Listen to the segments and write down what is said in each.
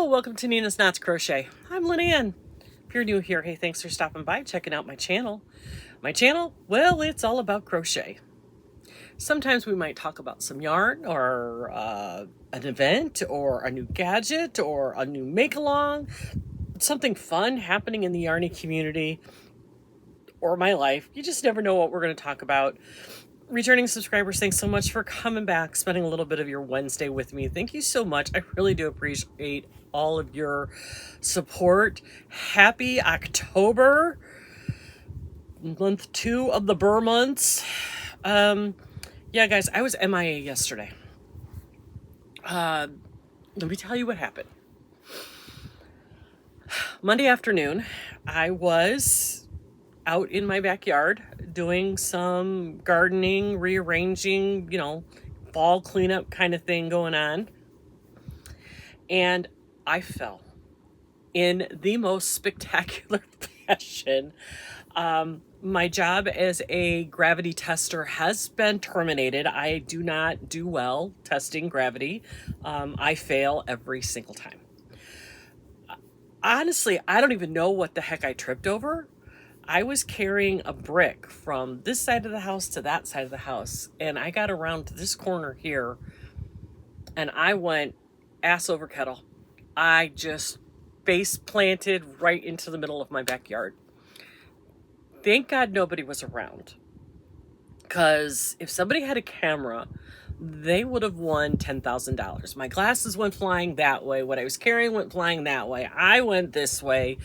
welcome to Nina's Knots Crochet. I'm Lynanne. If you're new here, hey, thanks for stopping by, checking out my channel. My channel, well, it's all about crochet. Sometimes we might talk about some yarn or an event or a new gadget or a new make-along, something fun happening in the yarny community or my life. You just never know what we're going to talk about. Returning subscribers, thanks so much for coming back, spending a little bit of your Wednesday with me. Thank you so much. I really do appreciate all of your support. Happy October, month 2 of the Burr months. Yeah, guys, I was MIA yesterday. Let me tell you what happened. Monday afternoon, I was out in my backyard doing some gardening, rearranging, fall cleanup kind of thing going on. And I fell in the most spectacular fashion. My job as a gravity tester has been terminated. I do not do well testing gravity. I fail every single time. Honestly, I don't even know what the heck I tripped over. I was carrying a brick from this side of the house to that side of the house, and I got around to this corner here, and I went ass over kettle. I just face planted right into the middle of my backyard. Thank God nobody was around, because if somebody had a camera, they would have won $10,000. My glasses went flying that way. What I was carrying went flying that way. I went this way.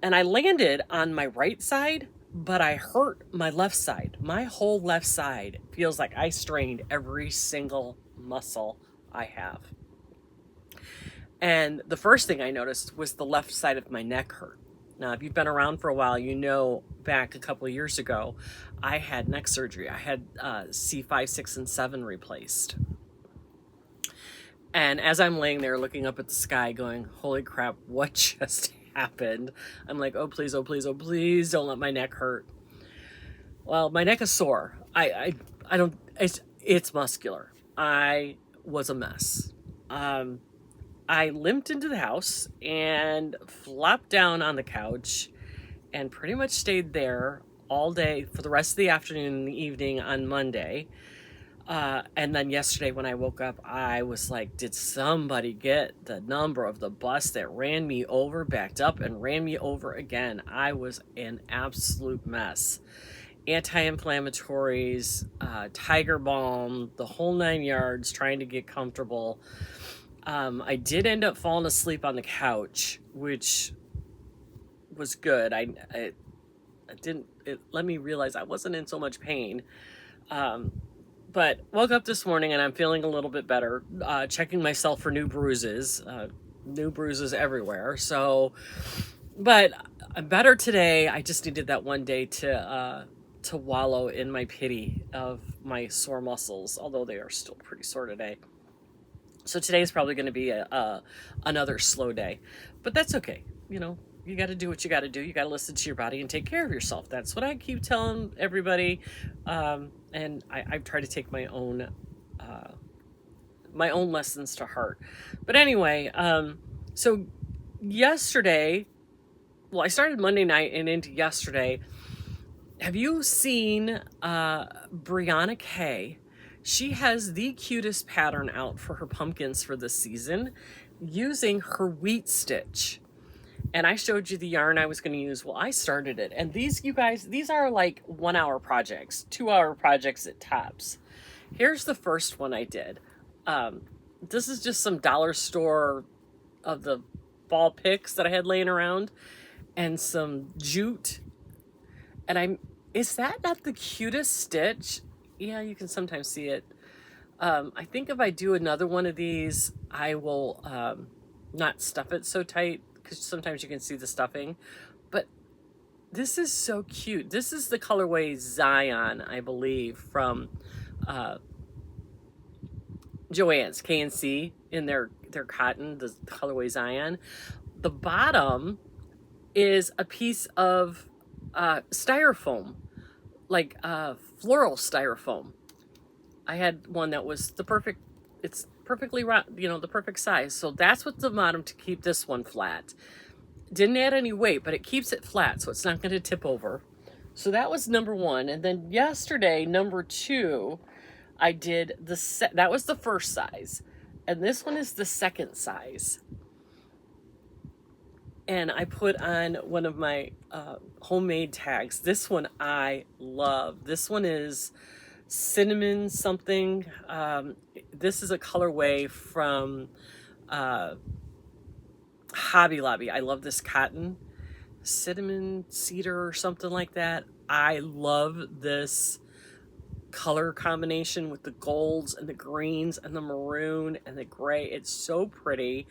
And I landed on my right side, but I hurt my left side. My whole left side feels like I strained every single muscle I have. And the first thing I noticed was the left side of my neck hurt. Now, if you've been around for a while, you know back a couple of years ago, I had neck surgery. I had C5, 6, and 7 replaced. And as I'm laying there looking up at the sky going, holy crap, what just happened? I'm like, oh please, oh please, oh please, don't let my neck hurt. Well, my neck is sore. I don't, it's muscular. I was a mess. I limped into the house and flopped down on the couch and pretty much stayed there all day for the rest of the afternoon and the evening on Monday. And then yesterday when I woke up, I was like, did somebody get the number of the bus that ran me over, backed up and ran me over again? I was an absolute mess. Anti-inflammatories, Tiger Balm, the whole 9 yards, trying to get comfortable. I did end up falling asleep on the couch, which was good. It let me realize I wasn't in so much pain. But woke up this morning and I'm feeling a little bit better, checking myself for new bruises everywhere. So, but I'm better today. I just needed that one day to wallow in my pity of my sore muscles, although they are still pretty sore today. So today is probably going to be another slow day, but that's okay. You got to do what you got to do. You got to listen to your body and take care of yourself. That's what I keep telling everybody. And I try to take my own lessons to heart. But anyway, so yesterday, well, I started Monday night and into yesterday. Have you seen BRIANA K? She has the cutest pattern out for her pumpkins for this season using her wheat stitch. And I showed you the yarn I was going to use. Well, I started it. And these, you guys, these are like 1-hour projects, 2-hour projects at tops. Here's the first one I did. This is just some dollar store of the ball picks that I had laying around and some jute. And is that not the cutest stitch? Yeah, you can sometimes see it. I think if I do another one of these, I will not stuff it so tight, because sometimes you can see the stuffing. But this is so cute. This is the colorway Zion, I believe, from Joann's, K&C, in their cotton, the colorway Zion. The bottom is a piece of styrofoam, like floral styrofoam. I had one that was it's perfectly round, you know, the perfect size. So that's what the bottom to keep this one flat. Didn't add any weight, but it keeps it flat, so it's not going to tip over. So that was number one. And then yesterday, number two, I did that was the first size. And this one is the second size. And I put on one of my homemade tags. This one I love. This one is cinnamon something. This is a colorway from Hobby Lobby. I love this cotton. Cinnamon cedar or something like that. I love this color combination with the golds and the greens and the maroon and the gray. It's so pretty.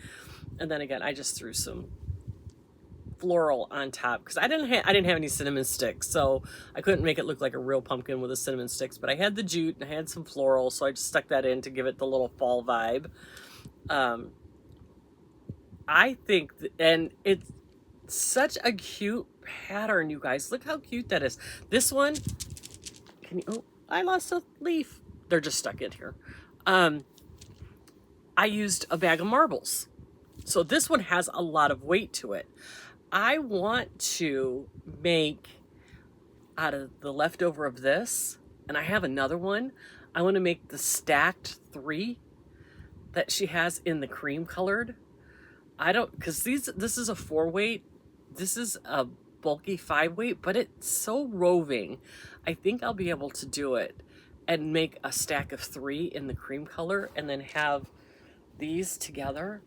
And then again, I just threw some floral on top because I didn't have any cinnamon sticks, so I couldn't make it look like a real pumpkin with the cinnamon sticks, but I had the jute and I had some floral, so I just stuck that in to give it the little fall vibe. I think and it's such a cute pattern, you guys. Look how cute that is. This one, oh, I lost a leaf. They're just stuck in here. I used a bag of marbles, so this one has a lot of weight to it. I want to make out of the leftover of this, and I have another one. I want to make the stacked 3 that she has in the cream colored. Because this is a 4 weight. This is a bulky 5 weight, but it's so roving. I think I'll be able to do it and make a stack of 3 in the cream color and then have these together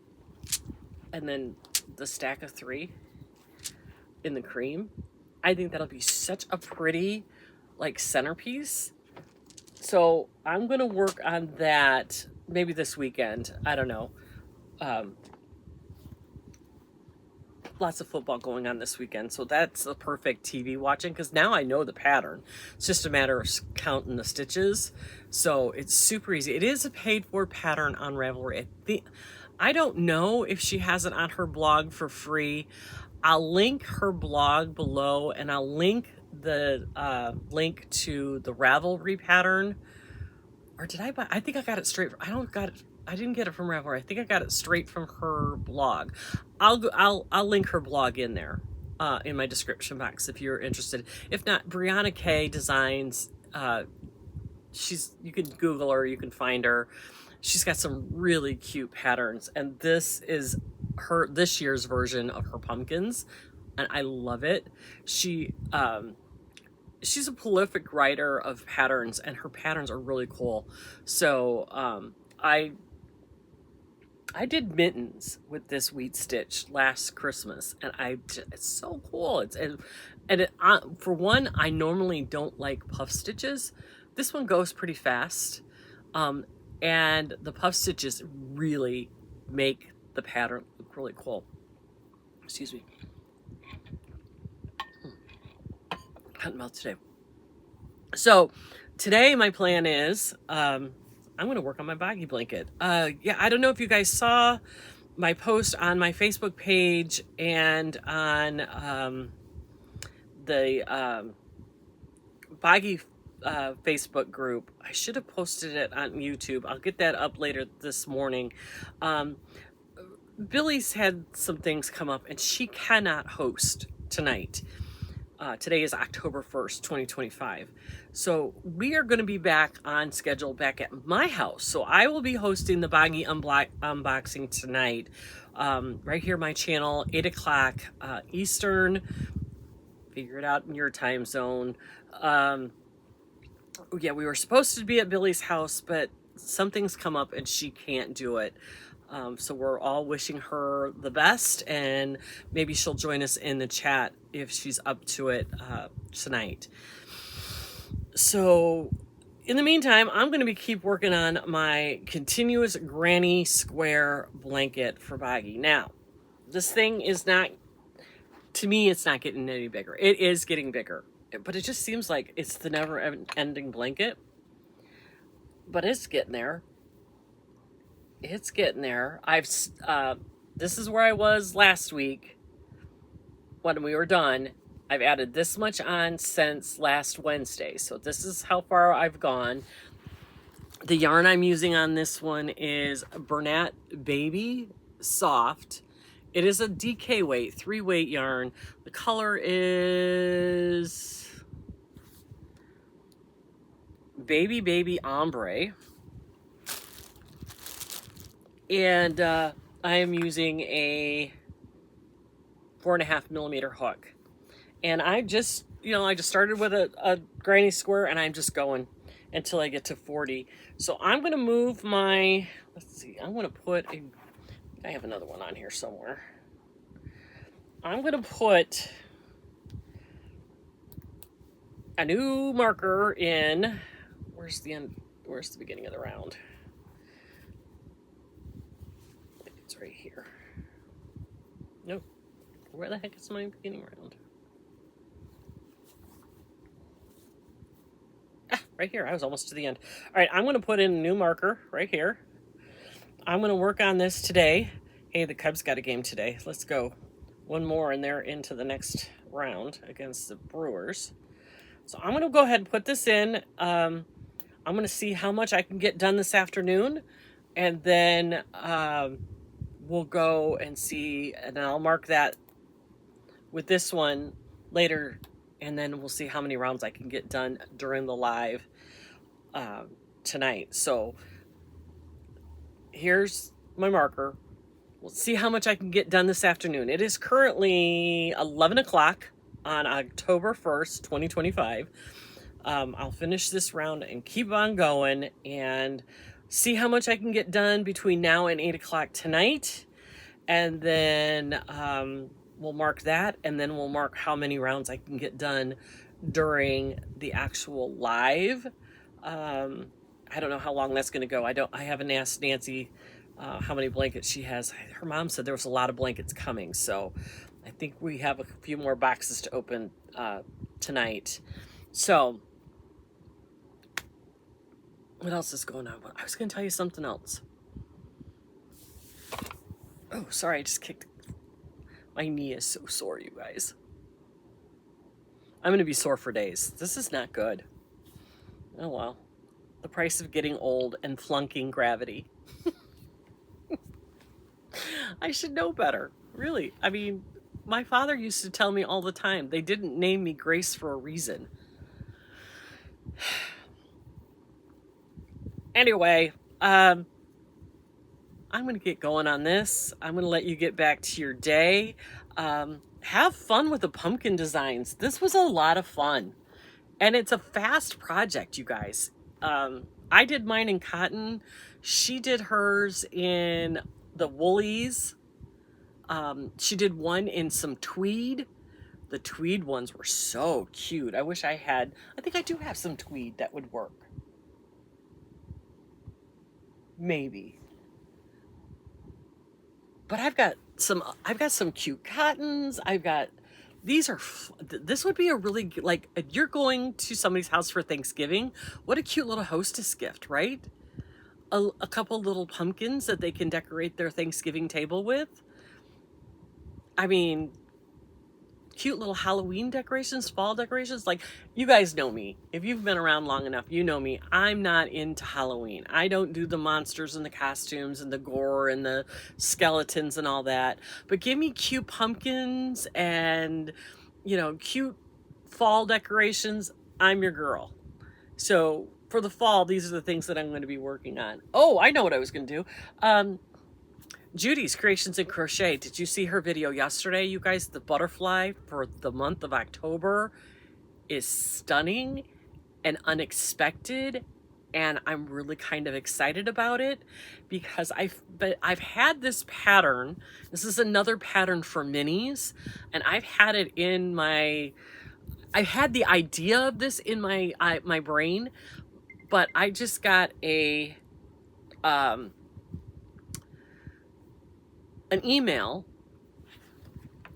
and then the stack of 3 in the cream. I think that'll be such a pretty like centerpiece. So I'm gonna work on that maybe this weekend. I don't know. Lots of football going on this weekend, so that's the perfect TV watching because now I know the pattern. It's just a matter of counting the stitches, so it's super easy. It is a paid for pattern on Ravelry. I don't know if she has it on her blog for free. I'll link her blog below, and I'll link the link to the Ravelry pattern. Or did I buy? I think I got it straight. I didn't get it from Ravelry. I think I got it straight from her blog. I'll link her blog in there in my description box if you're interested. If not, BRIANA K Designs. You can Google her. You can find her. She's got some really cute patterns, and this is this year's version of her pumpkins, and I love it. She's a prolific writer of patterns, and her patterns are really cool. So I did mittens with this wheat stitch last Christmas, and it's so cool. For one, I normally don't like puff stitches. This one goes pretty fast, and the puff stitches really make the pattern look really cool. Excuse me. Hot mouth today. So today my plan is I'm going to work on my Boggy blanket. Yeah, I don't know if you guys saw my post on my Facebook page and on the Boggy Facebook group. I should have posted it on YouTube. I'll get that up later this morning. Billy's had some things come up, and she cannot host tonight. Today is October 1st, 2025. So we are going to be back on schedule back at my house. So I will be hosting the Boggy unboxing tonight, right here on my channel, 8 o'clock Eastern. Figure it out in your time zone. Yeah, we were supposed to be at Billy's house, but something's come up and she can't do it. So we're all wishing her the best, and maybe she'll join us in the chat if she's up to it tonight. So in the meantime, I'm going to keep working on my continuous granny square blanket for Boggy. Now, this thing is not, to me, it's not getting any bigger. It is getting bigger, but it just seems like it's the never-ending blanket. But it's getting there. It's getting there. This is where I was last week when we were done. I've added this much on since last Wednesday. So this is how far I've gone. The yarn I'm using on this one is BRIANA Baby Soft. It is a DK weight, 3-weight yarn. The color is Baby Ombre. And I am using a 4.5mm hook. And I just started with a granny square, and I'm just going until I get to 40. So I'm going to move my, let's see, I'm going to put a, I have another one on here somewhere. I'm going to put a new marker in, where's the end, where's the beginning of the round? It's right here. Nope. Where the heck is my beginning round? Right here. I was almost to the end. All right, I'm going to put in a new marker right here. I'm going to work on this today. Hey, the Cubs got a game today. Let's go. One more and they're into the next round against the Brewers. So I'm going to go ahead and put this in. I'm going to see how much I can get done this afternoon. And then we'll go and see, and I'll mark that with this one later. And then we'll see how many rounds I can get done during the live tonight. So here's my marker. We'll see how much I can get done this afternoon. It is currently 11 o'clock on October 1st, 2025. I'll finish this round and keep on going and see how much I can get done between now and 8 o'clock tonight. And then we'll mark that, and then we'll mark how many rounds I can get done during the actual live. I don't know how long that's going to go. I haven't asked Nancy how many blankets she has. Her mom said there was a lot of blankets coming, so I think we have a few more boxes to open tonight. So what else is going on? I was going to tell you something else. Oh, sorry, I just kicked. My knee is so sore, you guys. I'm going to be sore for days. This is not good. Oh, well. The price of getting old and flunking gravity. I should know better. Really. I mean, my father used to tell me all the time, they didn't name me Grace for a reason. Anyway, I'm going to get going on this. I'm going to let you get back to your day. Have fun with the pumpkin designs. This was a lot of fun. And it's a fast project, you guys. I did mine in cotton. She did hers in the woolies. She did one in some tweed. The tweed ones were so cute. I wish I had. I think I do have some tweed that would work. Maybe. But I've got some cute cottons. This would be a really, like, if you're going to somebody's house for Thanksgiving, what a cute little hostess gift, right? A couple little pumpkins that they can decorate their Thanksgiving table with. I mean, cute little Halloween decorations, fall decorations. Like, you guys know me. If you've been around long enough, you know me. I'm not into Halloween. I don't do the monsters and the costumes and the gore and the skeletons and all that. But give me cute pumpkins and, cute fall decorations. I'm your girl. So for the fall, these are the things that I'm going to be working on. Oh, I know what I was going to do. Judy's Creations and Crochet. Did you see her video yesterday, you guys? The butterfly for the month of October is stunning and unexpected, and I'm really kind of excited about it because I've had this pattern. This is another pattern for minis, and I've had the idea of this in my brain, but I just got an email.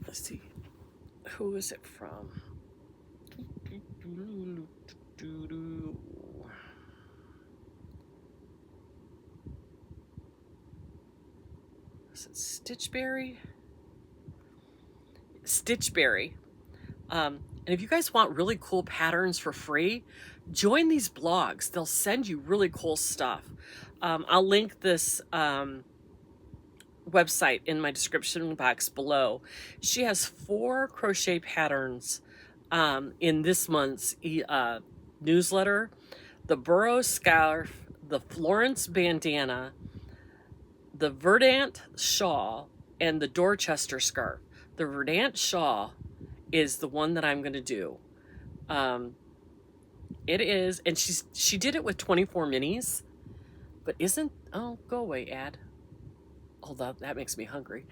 Let's see, who is it from? Is it Stitchberry? And if you guys want really cool patterns for free, join these blogs. They'll send you really cool stuff. I'll link this website in my description box below. She has 4 crochet patterns in this month's newsletter: the Burrow scarf, the Florence bandana, the Verdant shawl, and the Dorchester scarf. The Verdant shawl is the one that I'm going to do. It is, and she did it with 24 minis, but oh, go away, ad. Hold up, that makes me hungry.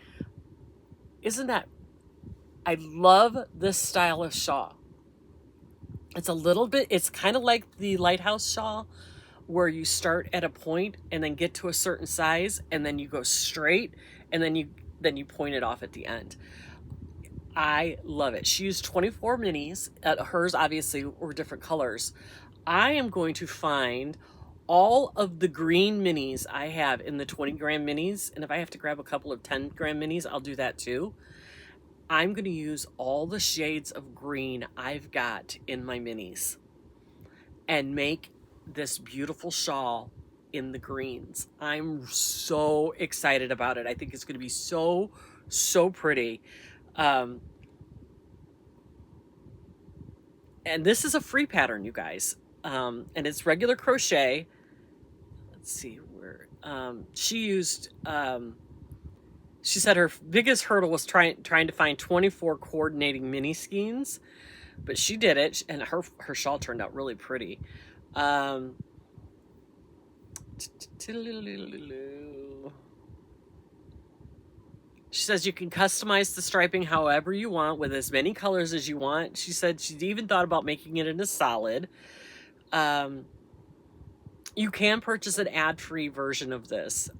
Isn't that, I love this style of shawl. It's a little bit, it's kind of like the Lighthouse shawl, where you start at a point and then get to a certain size and then you go straight and then you point it off at the end. I love it. She used 24 minis. Hers obviously were different colors. I am going to find all of the green minis I have in the 20 gram minis, and if I have to grab a couple of 10 gram minis, I'll do that too. I'm going to use all the shades of green I've got in my minis and make this beautiful shawl in the greens. I'm so excited about it. I think it's going to be so pretty. And this is a free pattern, you guys. And it's regular crochet. Let's see where she used. She said her biggest hurdle was trying to find 24 coordinating mini skeins, but she did it, and her shawl turned out really pretty. She says you can customize the striping however you want with as many colors as you want. She said she'd even thought about making it in a solid. You can purchase an ad-free version of this.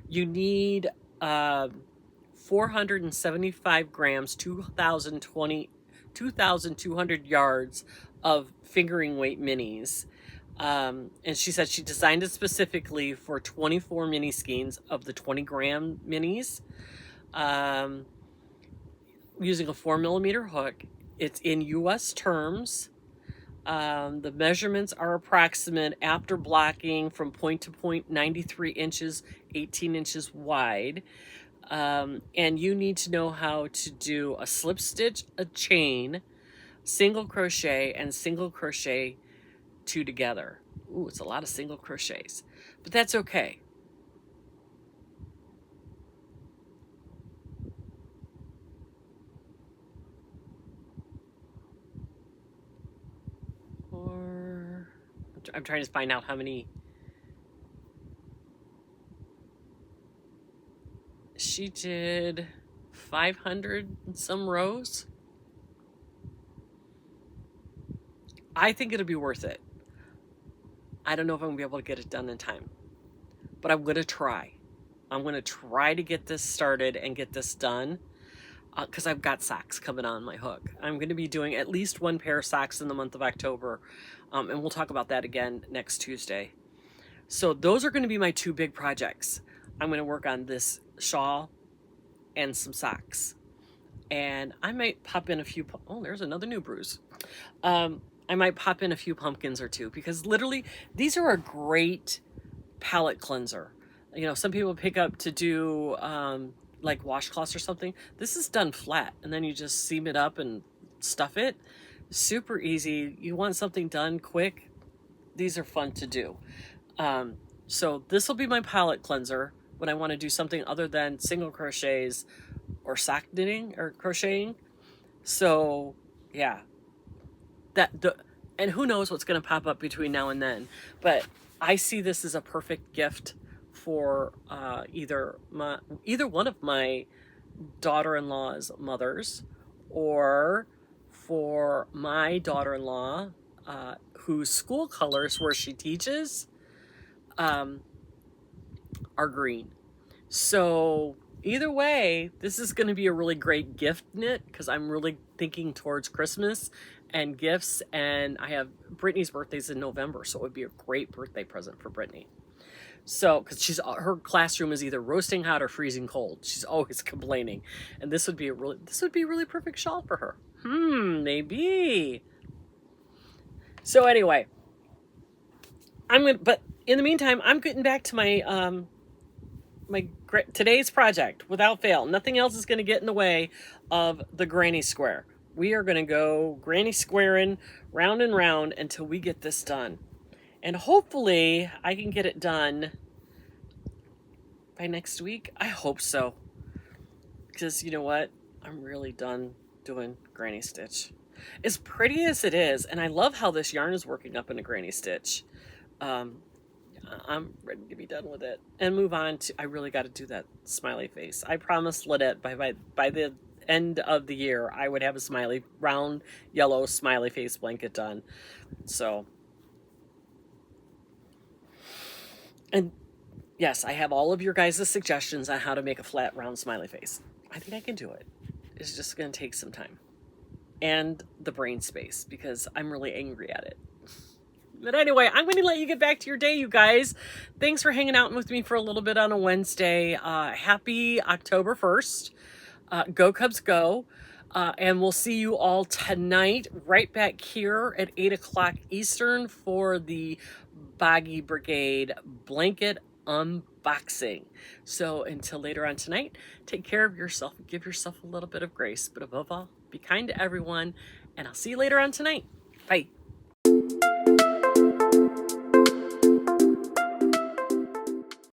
You need 475 grams, 2,200 yards of fingering weight minis. And she said she designed it specifically for 24 mini skeins of the 20 gram minis, using a 4mm hook. It's in US terms. The measurements are approximate after blocking from point to point, 93 inches, 18 inches wide. And you need to know how to do a slip stitch, a chain, single crochet, and single crochet 2 together. Ooh, it's a lot of single crochets, but that's okay. I'm trying to find out how many. She did 500 and some rows. I think it'll be worth it. I don't know if I'm gonna be able to get it done in time, but I'm gonna try. I'm gonna try to get this started and get this done, because I've got socks coming on my hook. I'm gonna be doing at least 1 pair of socks in the month of October, and we'll talk about that again next Tuesday. So those are gonna be my 2 big projects. I'm gonna work on this shawl and some socks, and I might pop in a few. Oh, there's another new bruise. I might pop in a few pumpkins or 2, because literally these are a great palette cleanser. You know, some people pick up to do like washcloths or something. This is done flat, and then you just seam it up and stuff it. Super easy. You want something done quick, these are fun to do. So this will be my palette cleanser when I want to do something other than single crochets or sock knitting or crocheting. So yeah, and who knows what's going to pop up between now and then, but I see this as a perfect gift for either one of my daughter-in-law's mothers, or for my daughter-in-law whose school colors where she teaches are green. So either way, this is going to be a really great gift knit, because I'm really thinking towards Christmas and gifts, and I have Brittany's birthday's in November, so it would be a great birthday present for Brittany. So, because her classroom is either roasting hot or freezing cold, she's always complaining, and this would be a really perfect shawl for her. Maybe. So anyway, but in the meantime, I'm getting back to my today's project without fail. Nothing else is going to get in the way of the granny square. We are going to go granny squaring round and round until we get this done. And hopefully I can get it done by next week. I hope so. Because you know what? I'm really done doing granny stitch. As pretty as it is, and I love how this yarn is working up in a granny stitch. I'm ready to be done with it and move on to, I really got to do that smiley face. I promised Lynette by the end of the year, I would have a smiley, round, yellow smiley face blanket done. So, and yes, I have all of your guys' suggestions on how to make a flat, round smiley face. I think I can do it. It's just going to take some time and the brain space because I'm really angry at it. But anyway, I'm going to let you get back to your day, you guys. Thanks for hanging out with me for a little bit on a Wednesday. Happy October 1st. Go Cubs go. And we'll see you all tonight right back here at 8 o'clock Eastern for the Boggy Brigade blanket unboxing. So until later on tonight, take care of yourself. Give yourself a little bit of grace. But above all, be kind to everyone. And I'll see you later on tonight. Bye.